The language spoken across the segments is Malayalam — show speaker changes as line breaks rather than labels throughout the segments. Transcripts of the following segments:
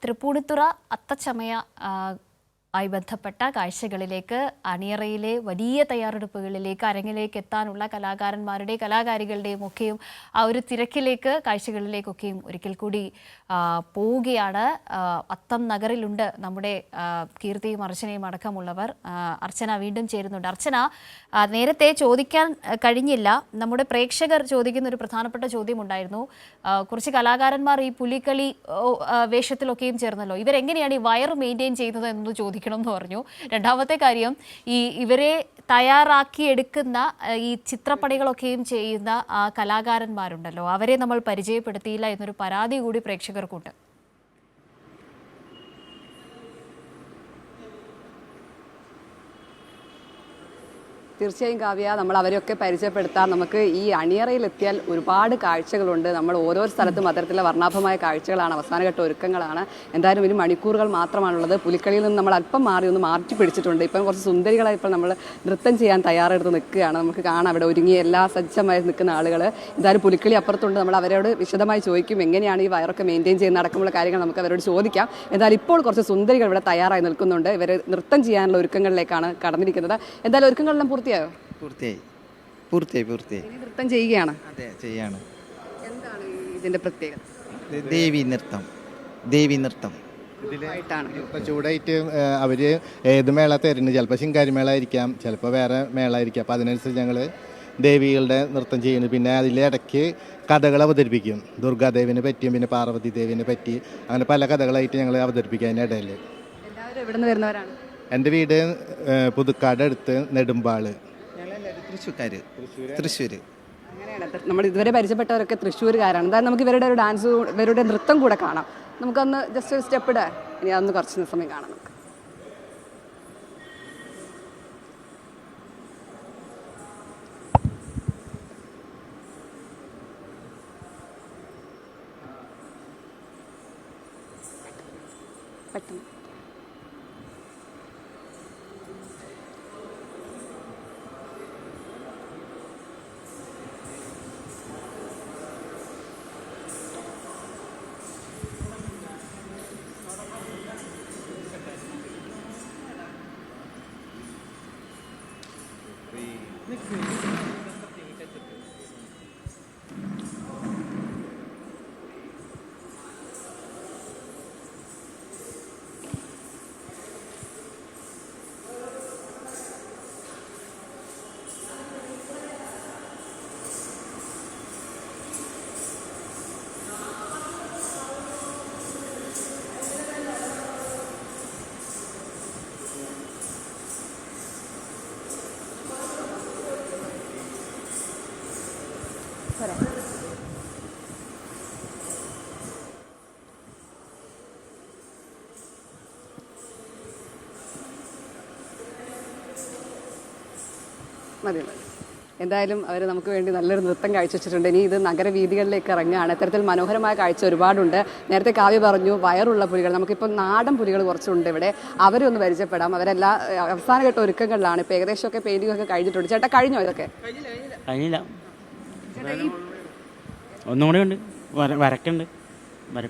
തൃപ്പൂണിത്തുറ അത്തച്ചമയ ആയി ബന്ധപ്പെട്ട കാഴ്ചകളിലേക്ക് അണിയറയിലെ വലിയ തയ്യാറെടുപ്പുകളിലേക്ക് അരങ്ങിലേക്ക് എത്താനുള്ള കലാകാരന്മാരുടെ കലാകാരികളുടെയും ഒക്കെയും ആ ഒരു തിരക്കിലേക്ക് കാഴ്ചകളിലേക്കൊക്കെയും ഒരിക്കൽ കൂടി പോവുകയാണ്. അത്തം നഗറിലുണ്ട് നമ്മുടെ കീർത്തിയും അർച്ചനയും അടക്കമുള്ളവർ. അർച്ചന വീണ്ടും ചേരുന്നുണ്ട്. അർച്ചന, നേരത്തെ ചോദിക്കാൻ കഴിഞ്ഞില്ല, നമ്മുടെ പ്രേക്ഷകർ ചോദിക്കുന്ന ഒരു പ്രധാനപ്പെട്ട ചോദ്യമുണ്ടായിരുന്നു. കുറച്ച് കലാകാരന്മാർ ഈ പുലിക്കളി വേഷത്തിലൊക്കെയും ചേർന്നല്ലോ, ഇവരെങ്ങനെയാണ് ഈ വയർ മെയിൻറ്റെയിൻ ചെയ്യുന്നത് എന്ന് ചോദിക്കണം എന്ന് പറഞ്ഞു. രണ്ടാമത്തെ കാര്യം, ഇവരെ തയ്യാറാക്കിയെടുക്കുന്ന ഈ ചിത്രപ്പണികളൊക്കെയും ചെയ്യുന്ന കലാകാരന്മാരുണ്ടല്ലോ, അവരെ നമ്മൾ പരിചയപ്പെടുത്തിയില്ല എന്നൊരു പരാതി കൂടി പ്രേക്ഷകർക്കുണ്ട്.
തീർച്ചയായും കാവ്യ, നമ്മൾ അവരെയൊക്കെ പരിചയപ്പെടുത്താം. നമുക്ക് ഈ അണിയറയിലെത്തിയാൽ ഒരുപാട് കാഴ്ചകളുണ്ട്. നമ്മൾ ഓരോ സ്ഥലത്തും അത്തരത്തിലുള്ള വർണ്ണാഭമായ കാഴ്ചകളാണ്, അവസാനഘട്ട ഒരുക്കങ്ങളാണ്. എന്തായാലും ഒരു മണിക്കൂറുകൾ മാത്രമാണുള്ളത്. പുലിക്കളിയിൽ നിന്ന് നമ്മൾ അല്പം മാറ്റി പിടിച്ചിട്ടുണ്ട്. ഇപ്പം കുറച്ച് സുന്ദരികളായി ഇപ്പോൾ നമ്മൾ നൃത്തം ചെയ്യാൻ തയ്യാറെടുത്ത് നിൽക്കുകയാണ്. നമുക്ക് കാണാം അവിടെ ഒരുങ്ങി എല്ലാ സജ്ജമായി നിൽക്കുന്ന ആളുകൾ. എന്തായാലും പുലിക്കളി അപ്പുറത്തുണ്ട്. നമ്മൾ അവരോട് വിശദമായി ചോദിക്കും എങ്ങനെയാണ് ഈ വയറൊക്കെ മെയിൻറ്റെയിൻ ചെയ്യുന്ന അടക്കമുള്ള കാര്യങ്ങൾ നമുക്ക് അവരോട് ചോദിക്കാം. എന്തായാലും ഇപ്പോൾ കുറച്ച് സുന്ദരികൾ ഇവിടെ തയ്യാറായി നിൽക്കുന്നുണ്ട്. ഇവർ നൃത്തം ചെയ്യാനുള്ള ഒരുക്കങ്ങളിലേക്കാണ് കടന്നിരിക്കുന്നത്. എന്തായാലും ഒരുക്കങ്ങളെല്ലാം
പൂർത്തിയായി.
നൃത്തം ചെയ്യുകയാണ്.
അതെ, ചെയ്യാണ്.
എന്താണ് ഇതിന്റെ പ്രത്യേകത?
ദേവി നൃത്തം
ഇപ്പം ചൂടായിട്ട് അവർ ഏത് മേള തരുന്നു. ചിലപ്പോൾ ശിങ്കാരി മേള ആയിരിക്കാം, ചിലപ്പോൾ വേറെ മേള ആയിരിക്കാം. അപ്പോൾ അതിനനുസരിച്ച് ഞങ്ങൾ ദേവികളുടെ നൃത്തം ചെയ്യുന്നു. പിന്നെ അതിലെ ഇടയ്ക്ക് കഥകൾ അവതരിപ്പിക്കും. ദുർഗാദേവിനെ പറ്റിയും പിന്നെ പാർവതി ദേവിനെ പറ്റി, അങ്ങനെ പല കഥകളായിട്ട് ഞങ്ങൾ അവതരിപ്പിക്കും. അതിൻ്റെ ഇടയിൽ
എല്ലാവരും എവിടെ നിന്ന് വരുന്നവരാണ്?
എൻ്റെ വീട് പുതുക്കാട് അടുത്ത് നെടുമ്പാള്.
തൃശ്ശൂർ.
അങ്ങനെയാണ്. നമ്മൾ ഇതുവരെ പരിചയപ്പെട്ടവരൊക്കെ തൃശ്ശൂരുകാരാണ്. എന്തായാലും നമുക്ക് ഇവരുടെ ഒരു ഡാൻസ്, ഇവരുടെ നൃത്തം കൂടെ കാണാം. നമുക്കൊന്ന് ജസ്റ്റ് ഒരു സ്റ്റെപ്പ് ഇടാം. ഇനി അതൊന്ന് കുറച്ച് സമയം കാണാം നമുക്ക്. പെട്ടെന്ന് മതി. എന്തായാലും അവർ നമുക്ക് വേണ്ടി നല്ലൊരു നൃത്തം കാഴ്ചവെച്ചിട്ടുണ്ട്. ഇനി ഇത് നഗരവീഥികളിലേക്ക് ഇറങ്ങുകയാണ്. ഇത്തരത്തിൽ മനോഹരമായ കാഴ്ച ഒരുപാടുണ്ട്. നേരത്തെ കാവ്യ പറഞ്ഞു വയറുള്ള പുലികൾ, നമുക്കിപ്പോൾ നാടൻ പുലികൾ കുറച്ചുണ്ട് ഇവിടെ. അവരെ ഒന്ന് പരിചയപ്പെടാം. അവരെല്ലാം അവസാനഘട്ട ഒരുക്കങ്ങളിലാണ്. ഇപ്പോൾ ഏകദേശമൊക്കെ പെയിന്റിംഗ് ഒക്കെ കഴിഞ്ഞിട്ടുണ്ട്. ചേട്ടാ, കഴിഞ്ഞോ ഇതൊക്കെ?
കഴിഞ്ഞില്ല, ഒന്നും കൂടെ ഉണ്ട്, വരക്കുണ്ട്.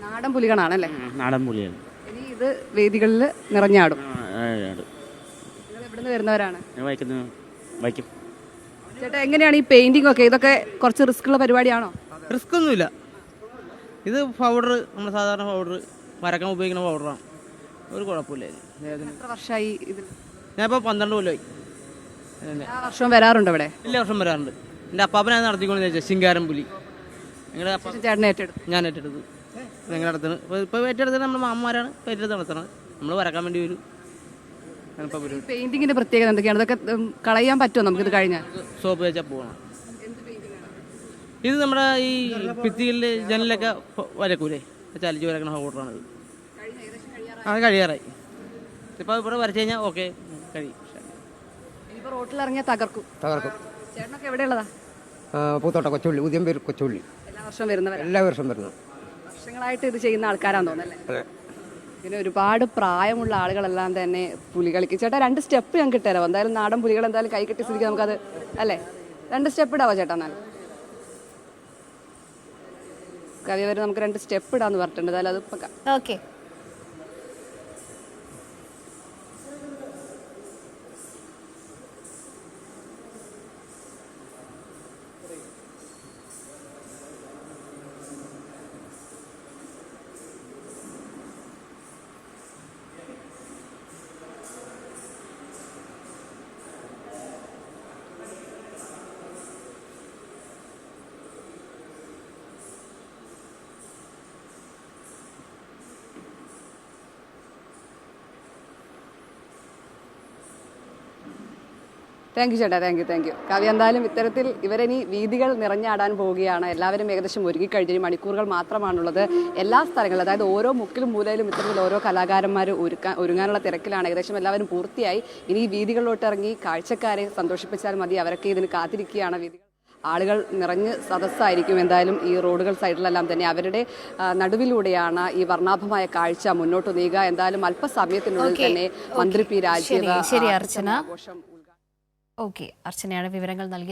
നാടൻ പുലികളാണല്ലേ?
നാടൻ പുലികൾ.
ഇനി ഇത് വേദികളിൽ നിറഞ്ഞാടും. നിങ്ങൾ എവിടെ നിന്ന് വരുന്നവരാണ്?
വൈക്കം.
ചേട്ടാ, എങ്ങനെയാണ് ഈ പെയിന്റിംഗ് ഒക്കെ? ഇതൊക്കെ കുറച്ച് റിസ്ക് ഉള്ള പരിപാടിയാണോ?
റിസ്ക് ഒന്നുമില്ല. ഇത് പൗഡർ, നമ്മുടെ സാധാരണ പൗഡർ, വരക്കാൻ ഉപയോഗിക്കുന്ന പൗഡറാണ്. ഒരു കുഴപ്പമില്ല.
എത്ര വർഷമായി ഇതിൽ?
ഞാനിപ്പോൾ 12 കൊല്ലമായി.
എല്ലാ വർഷവും വരാറുണ്ട് ഇവിടെ?
എല്ലാ വർഷം വരാറുണ്ട്. എൻ്റെ അപ്പാപ്പനാണ് നടത്തിക്കൊണ്ട് ചോദിച്ചത് ശിങ്കാരം പുലി. നിങ്ങളുടെ അപ്പം
ചേട്ടനെ ഏറ്റെടുത്തു?
ഞാൻ ഏറ്റെടുത്തു. നിങ്ങളുടെ അടുത്ത് ഇപ്പോൾ ഏറ്റെടുത്തത് നമ്മുടെ മാമ്മമാരാണ് ഏറ്റെടുത്ത് നടത്തുന്നത്. നമ്മൾ വരക്കാൻ വേണ്ടി വരും.
പെയിന്റിങ്ങിന്റെ പ്രത്യേകത എന്തൊക്കെയാണ്? ഇതൊക്കെ കളയാൻ പറ്റുമോ നമുക്കിത് കഴിഞ്ഞാൽ?
സോപ്പ് വെച്ചാൽ പോകണം. ഇത് നമ്മുടെ ഈ ഭിത്തികളിൽ ജനലൊക്കെ വരക്കൂലേ, ചലിച്ച് വരക്കണ പൗഡറാണിത്. അത് കഴിയാറായി. ഇപ്പോൾ ഇവിടെ വരച്ചു കഴിഞ്ഞാൽ ഓക്കെ കഴിയും.
ഇനിയിപ്പോൾ റോട്ടിലിറങ്ങിയാൽ തകർക്കും. ചേട്ടനൊക്കെ എവിടെയുള്ളതാ?
പൂത്തോട്ട കൊച്ചുള്ളി, ഉദ്യംപേര് കൊച്ചുള്ളി.
എല്ലാ വർഷവും വരുന്നവർ?
എല്ലാ വർഷം വരുന്നു.
വർഷങ്ങളായിട്ട് ഇത് ചെയ്യുന്ന ആൾക്കാരാന്ന് തോന്നുന്നല്ലേ? പിന്നെ ഒരുപാട് പ്രായമുള്ള ആളുകളെല്ലാം തന്നെ പുലികളിക്ക്. ചേട്ടാ, 2 സ്റ്റെപ്പ് ഞാൻ കിട്ടുതരാം. എന്തായാലും നാടൻ പുലികൾ എന്തായാലും കൈ കെട്ടി സ്ഥിതിക്ക് നമുക്കത് അല്ലേ 2 സ്റ്റെപ്പ് ഇടാവോ ചേട്ടാ? എന്നാൽ കവി വരെ നമുക്ക് 2 സ്റ്റെപ്പ് ഇടാന്ന് പറഞ്ഞിട്ടുണ്ട്. എന്തായാലും അത്
ഓക്കെ.
താങ്ക് യു ചേട്ടാ, താങ്ക് യു. കാവ്യ, എന്തായാലും ഇത്തരത്തിൽ ഇവരിനി വീതികൾ നിറഞ്ഞാടാൻ പോവുകയാണ്. എല്ലാവരും ഏകദേശം ഒരുങ്ങിക്കഴിഞ്ഞു. മണിക്കൂറുകൾ മാത്രമാണുള്ളത്. എല്ലാ സ്ഥലങ്ങളിലും, അതായത് ഓരോ മുക്കിലും മൂലയിലും ഇത്തരത്തിൽ ഓരോ കലാകാരന്മാർ ഒരുങ്ങാനുള്ള തിരക്കിലാണ്. ഏകദേശം എല്ലാവരും പൂർത്തിയായി. ഇനി ഈ വീതികളിലോട്ട് ഇറങ്ങി കാഴ്ചക്കാരെ സന്തോഷിപ്പിച്ചാൽ മതി. അവരൊക്കെ ഇതിന് കാത്തിരിക്കുകയാണ്. വീതികൾ ആളുകൾ നിറഞ്ഞ് സദസ്സായിരിക്കും. എന്തായാലും ഈ റോഡുകൾ സൈഡിലെല്ലാം തന്നെ അവരുടെ നടുവിലൂടെയാണ് ഈ വർണ്ണാഭമായ കാഴ്ച മുന്നോട്ട് നീങ്ങുക. എന്തായാലും അല്പസമയത്തിനുള്ളിൽ തന്നെ മന്ത്രി പി രാജീവ്
ശരി അർച്ചന. ഓക്കെ, അർച്ചനയാണ് വിവരങ്ങൾ നൽകിയത്.